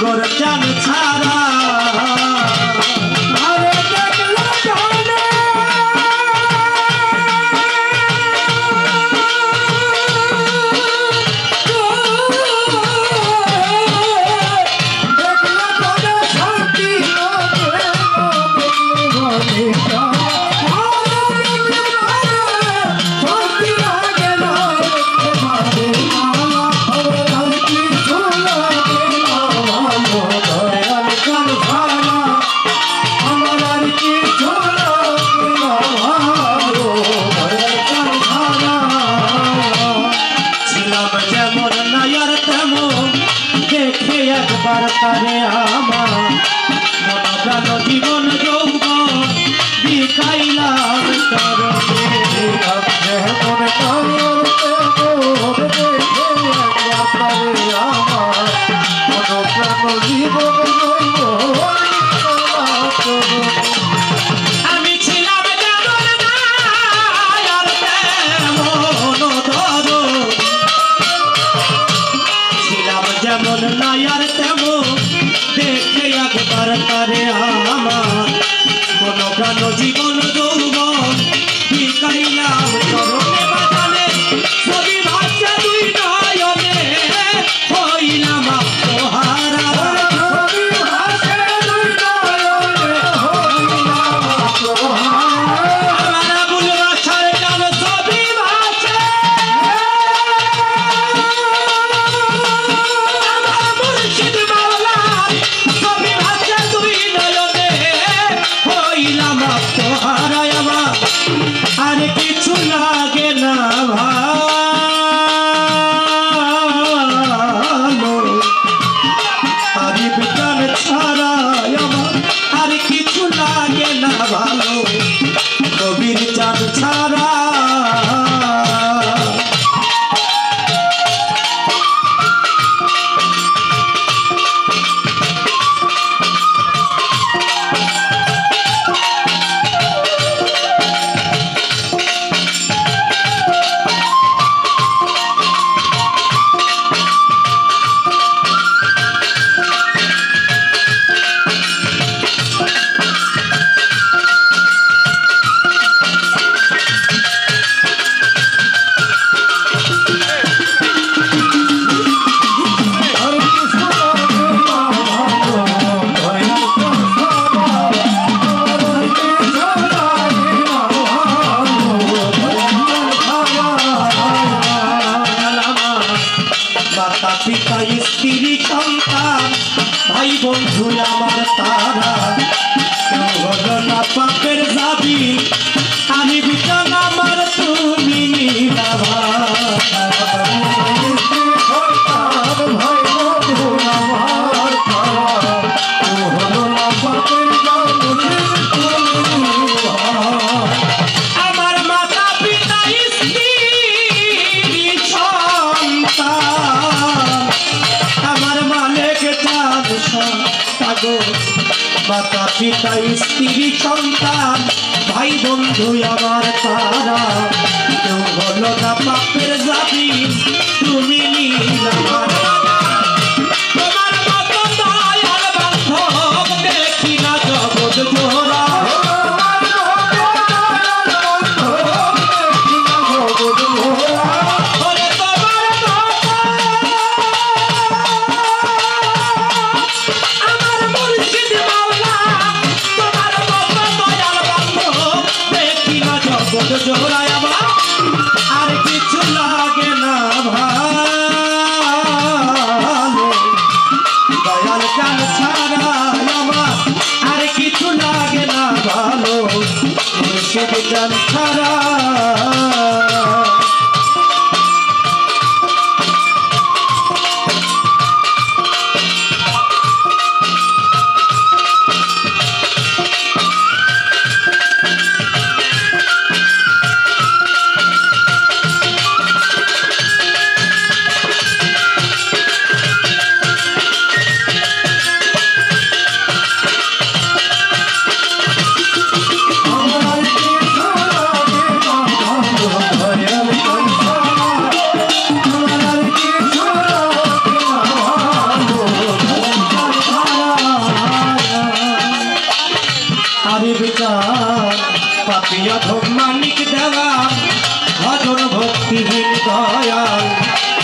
সাগর চান ছাড়া জীবন যৌবন বিকাইলাম আমি ছিলাম যেমন নায়ার তেমন ধরো ছিলাম যেমন নায়ার তেমন দেখে একবার তারে আমার মন প্রাণ জীবন যৌবন বিকাইলাম চরণে বাজালে ছবি ভাষা দুই নয়নে হইলাম আত্মহারা আমার আবুল বাসার গান ছবি ভাষা আমার মুর্শিদ মাওলার ছবি ভাষা দুই নয়নে হইলাম আত্মহারা আমার আর কিছু লাগে না ভালো আরিফ গান ছাড়া আমার আর কিছু লাগে না ভালো কবির চাঁদ ছাড়া পিতা স্ত্রী সন্তান ভাই বন্ধু আমার তারা কেউ হলো না পাপের যাবি আমি বিজন আমার তুমি নীলাভা ভাই বন্ধু আমার তারা কেউ হলো না পাপের যাবি আমার মাতা পিতা স্ত্রী সন্তান আমার মালিক চাঁদ সাগর মাতা পিতা স্ত্রী সন্তান ভাই বন্ধু আমার তারা কেউ হলো না পাপের যাবি তুমি নীলাভা তোমার মতো দয়াল বান্ধব দেখি না জগৎ জোড়া আর কিছু লাগে না ভালো দয়াল গান ছাড়া আমার আর কিছু লাগে না ভালো মুর্শিদ গান ছাড়া অধম মানিক দেওয়া ভজন ভক্তিহীন দয়াল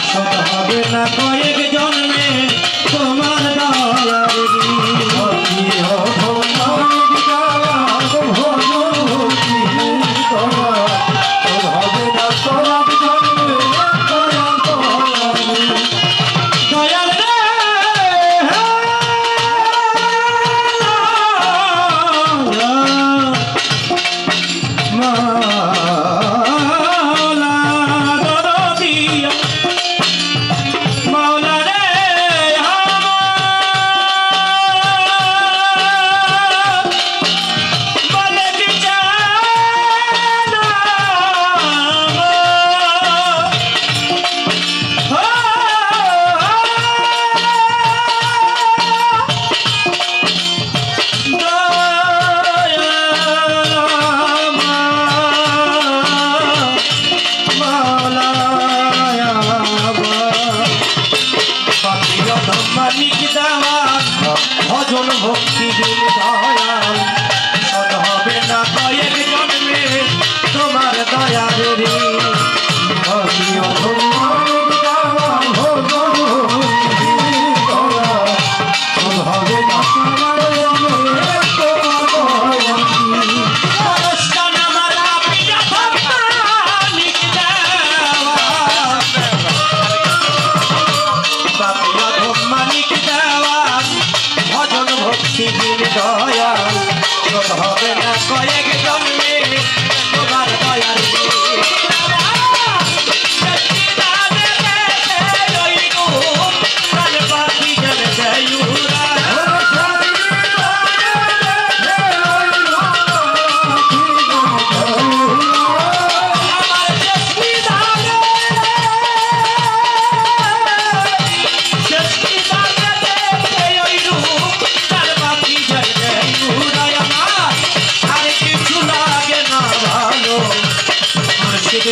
শোধ হবে না কয়েক জন্মে তোমার দয়ার অধম মানিক দেওয়া ভজন ভক্তিহীন দয়াল হবে না কয়েক জন্মে দয়াল মালিক দেওয়া ভজন ভক্তিহীন দয়াল শোধ হবে না কয়েক জন্মে তোমার দয়ার দয়াল শোধ হবে না কয়েক জন্মে তোমার দয়ার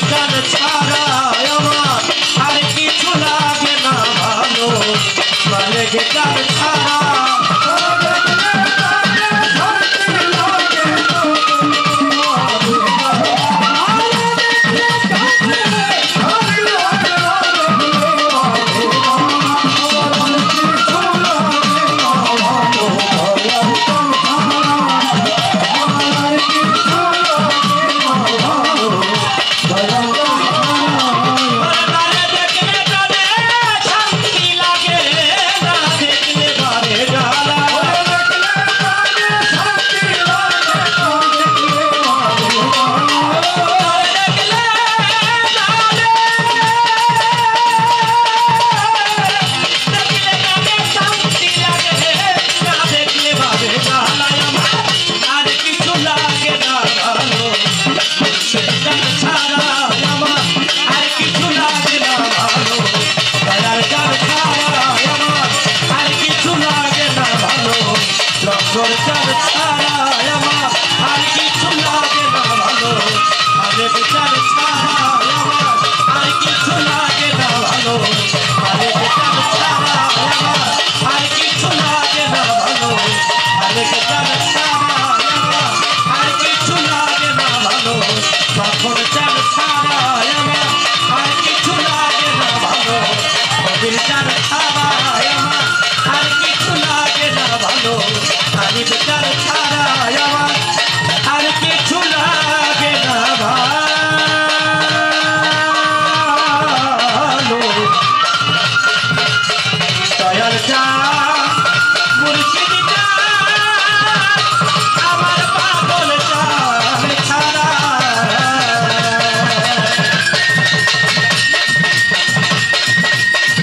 গান ছাড়া আমার আর কিছু লাগে না ভালো বলে গান ছাড়া Sorry,